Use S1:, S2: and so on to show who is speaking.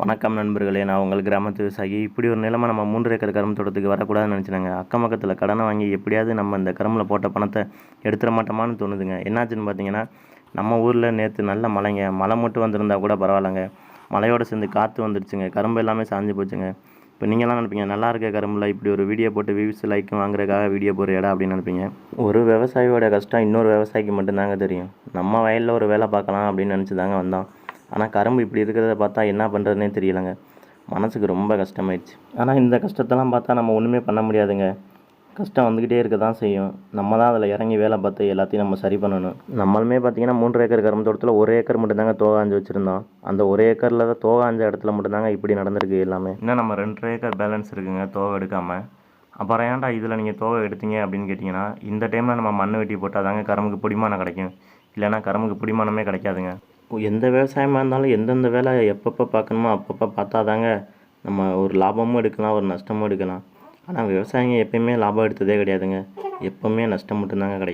S1: வணக்கம் நண்பர்களே, நான் உங்கள் கிராமத்து விவசாயி. இப்படி ஒரு நிலைமை நம்ம 3 ஏக்கர் கரும்பு தோட்டத்துக்கு வரக்கூடாதுன்னு நினச்சினேங்க. அக்கம் பக்கத்தில் கடனை வாங்கி எப்படியாவது நம்ம இந்த கரும்பில் போட்ட பணத்தை எடுத்துட மாட்டோமான்னு தோணுதுங்க. என்னாச்சுன்னு பார்த்தீங்கன்னா, நம்ம ஊரில் நேற்று நல்ல மழைங்க. மழை மட்டும் வந்திருந்தா கூட பரவாயில்லைங்க. மழையோடு சேர்ந்து காற்று வந்துடுச்சுங்க. கரும்பு எல்லாமே சாஞ்சு போச்சுங்க. இப்போ நீங்கள்லாம் நினைப்பீங்க, நல்லா இருக்க கரும்பில் இப்படி ஒரு வீடியோ போட்டு வியூஸ் லைக்கும் வாங்குறதுக்காக வீடியோ போடுற இடம் அப்படின்னு நினைப்பீங்க. ஒரு விவசாயியோட கஷ்டம் இன்னொரு விவசாயிக்கு மட்டும்தாங்க தெரியும். நம்ம வயலில் ஒரு வேலை பார்க்கலாம் அப்படின்னு நினச்சி தாங்க வந்தோம். ஆனால் கரும்பு இப்படி இருக்கிறத பார்த்தா என்ன பண்ணுறதுனே தெரியலைங்க. மனசுக்கு ரொம்ப கஷ்டமாயிடுச்சு. ஆனால் இந்த கஷ்டத்தெல்லாம் பார்த்தா நம்ம ஒன்றுமே பண்ண முடியாதுங்க. கஷ்டம் வந்துக்கிட்டே இருக்க தான் செய்யும். நம்ம தான் அதில் இறங்கி வேலை பார்த்து எல்லாத்தையும் நம்ம சரி பண்ணணும். நம்மளுமே பார்த்தீங்கன்னா 3 ஏக்கர் கரும்பு தோட்டத்தில் 1 ஏக்கர் மட்டும்தாங்க தோகாஞ்சு வச்சுருந்தோம். அந்த 1 ஏக்கரில் தான் தோகாஞ்ச இடத்துல மட்டும்தாங்க இப்படி நடந்திருக்கு எல்லாமே. இன்னும் நம்ம 2 ஏக்கர் பேலன்ஸ் இருக்குங்க தோகை எடுக்காமல். அப்புறம் ஏன்டா இதில் நீங்கள் தோகை எடுத்தீங்க அப்படின்னு கேட்டிங்கன்னா, இந்த டைமில் நம்ம மண் வெட்டி போட்டால் தாங்க கரும்புக்கு பிடிமானம் கிடைக்கும். இல்லைன்னா கரும்புக்கு பிடிமானமே கிடைக்காதுங்க. எந்த விவசாயமாக இருந்தாலும் எந்தெந்த வேலை எப்பப்போ பார்க்கணுமோ அப்பப்போ பார்த்தா தாங்க நம்ம ஒரு லாபமும் எடுக்கலாம், ஒரு நஷ்டமும் எடுக்கலாம். ஆனால் விவசாயிங்க எப்பயுமே லாபம் எடுத்ததே கிடையாதுங்க. எப்போவுமே நஷ்டம் மட்டும்தாங்க கிடைக்கும்.